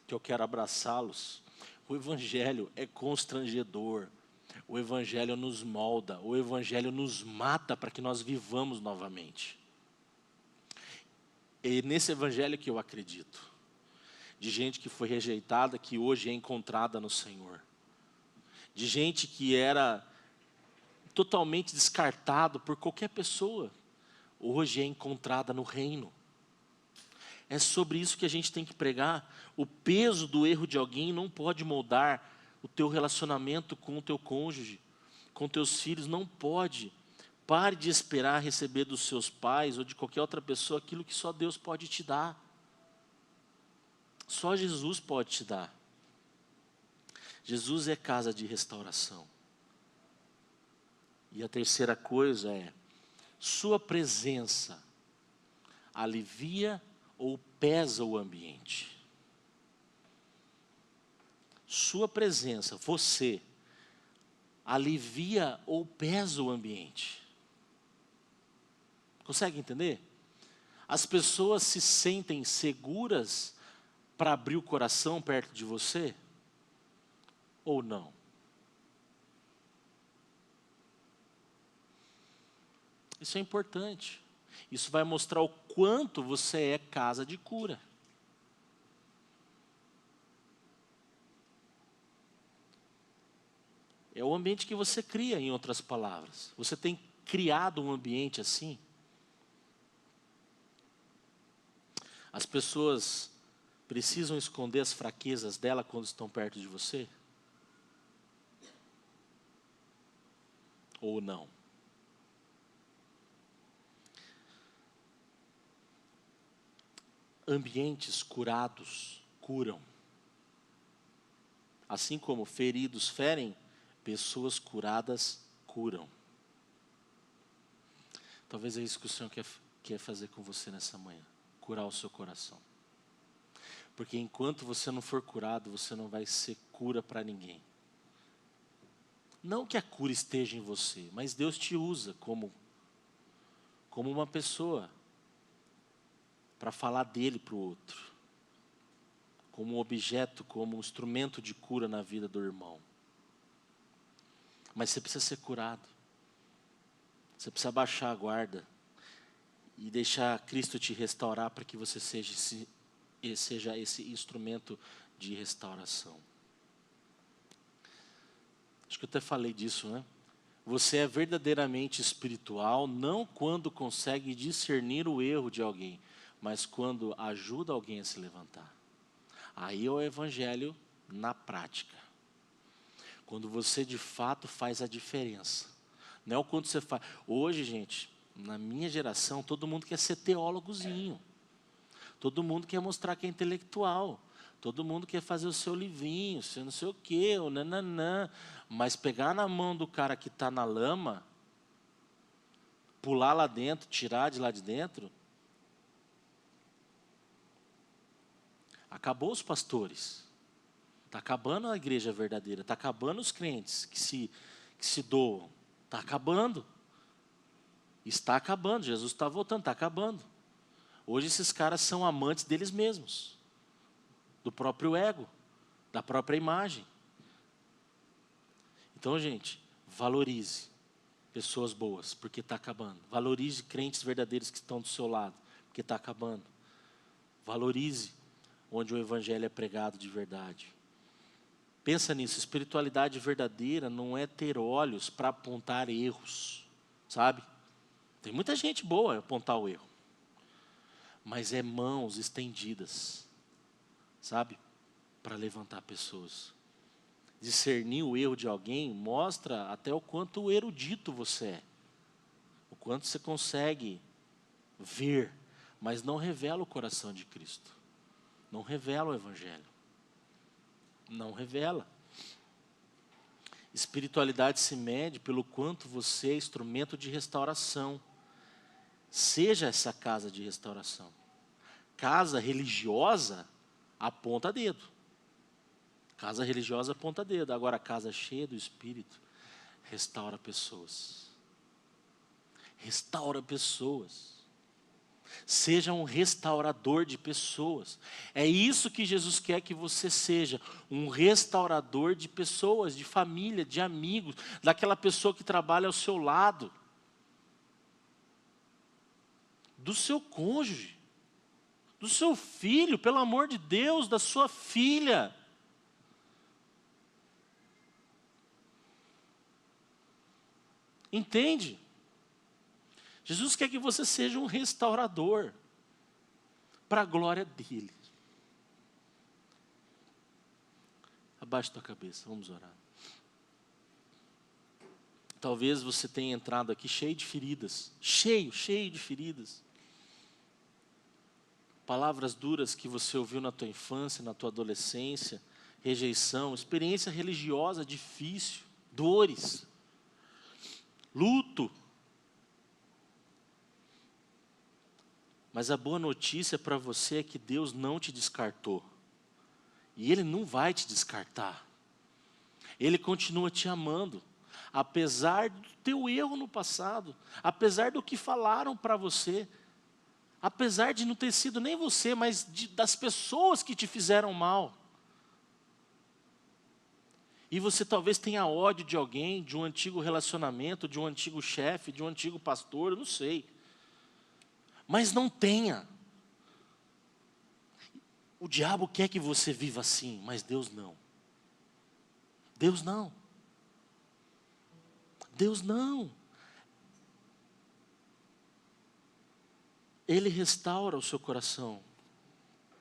que eu quero abraçá-los. O evangelho é constrangedor. O evangelho nos molda, o evangelho nos mata para que nós vivamos novamente. É nesse evangelho que eu acredito. De gente que foi rejeitada, que hoje é encontrada no Senhor. De gente que era totalmente descartado por qualquer pessoa, hoje é encontrada no reino. É sobre isso que a gente tem que pregar. O peso do erro de alguém não pode moldar o teu relacionamento com o teu cônjuge, com teus filhos, não pode. Pare de esperar receber dos seus pais ou de qualquer outra pessoa aquilo que só Deus pode te dar. só Jesus pode te dar. Jesus é casa de restauração. E a terceira coisa é, sua presença alivia ou pesa o ambiente. Sua presença, você, alivia ou pesa o ambiente. Consegue entender? As pessoas se sentem seguras para abrir o coração perto de você? Ou não? Isso é importante. Isso vai mostrar o quanto você é casa de cura. É o ambiente que você cria, em outras palavras. Você tem criado um ambiente assim? As pessoas precisam esconder as fraquezas dela quando estão perto de você? Ou não? Ambientes curados curam. Assim como feridos ferem, pessoas curadas curam. Talvez é isso que o Senhor quer fazer com você nessa manhã. Curar o seu coração. Porque enquanto você não for curado, você não vai ser cura para ninguém. Não que a cura esteja em você, mas Deus te usa como uma pessoa para falar dele para o outro. Como um objeto, como um instrumento de cura na vida do irmão. Mas você precisa ser curado. Você precisa baixar a guarda e deixar Cristo te restaurar para que você seja esse instrumento de restauração. Acho que eu até falei disso, né? Você é verdadeiramente espiritual não quando consegue discernir o erro de alguém, mas quando ajuda alguém a se levantar. Aí é o evangelho na prática. Quando você de fato faz a diferença. Não é o quanto você faz. Hoje, gente, na minha geração, todo mundo quer ser teólogozinho. Todo mundo quer mostrar que é intelectual. Todo mundo quer fazer o seu livrinho, seu não sei o quê, o nananã. Mas pegar na mão do cara que está na lama, pular lá dentro, tirar de lá de dentro. Acabou os pastores. Está acabando a igreja verdadeira. Está acabando os crentes que se doam. Está acabando. Está acabando. Jesus está voltando, está acabando. Hoje esses caras são amantes deles mesmos. Do próprio ego. Da própria imagem. Então, gente, valorize pessoas boas, porque está acabando. Valorize crentes verdadeiros que estão do seu lado, porque está acabando. Valorize onde o evangelho é pregado de verdade. Pensa nisso, espiritualidade verdadeira não é ter olhos para apontar erros, sabe? Tem muita gente boa a apontar o erro, mas é mãos estendidas, sabe? Para levantar pessoas. Discernir o erro de alguém mostra até o quanto erudito você é, o quanto você consegue ver, mas não revela o coração de Cristo, não revela o evangelho. Não revela. Espiritualidade se mede pelo quanto você é instrumento de restauração. Seja essa casa de restauração. Casa religiosa aponta dedo. Casa religiosa aponta dedo. Agora, casa cheia do Espírito restaura pessoas. Restaura pessoas. Seja um restaurador de pessoas. É isso que Jesus quer que você seja. Um restaurador de pessoas, de família, de amigos, daquela pessoa que trabalha ao seu lado. Do seu cônjuge. Do seu filho, pelo amor de Deus, da sua filha. Entende? Jesus quer que você seja um restaurador para a glória dele. Abaixe tua cabeça, vamos orar. Talvez você tenha entrado aqui cheio de feridas, cheio de feridas. palavras duras que você ouviu na tua infância, na tua adolescência, rejeição, experiência religiosa difícil, dores, luto. Mas a boa notícia para você é que Deus não te descartou. E Ele não vai te descartar. Ele continua te amando. Apesar do teu erro no passado, apesar do que falaram para você, apesar de não ter sido nem você, mas das pessoas que te fizeram mal. E você talvez tenha ódio de alguém, de um antigo relacionamento, de um antigo chefe, de um antigo pastor, eu não sei. Mas não tenha. O diabo quer que você viva assim, mas Deus não. Deus não. Deus não. Ele restaura o seu coração.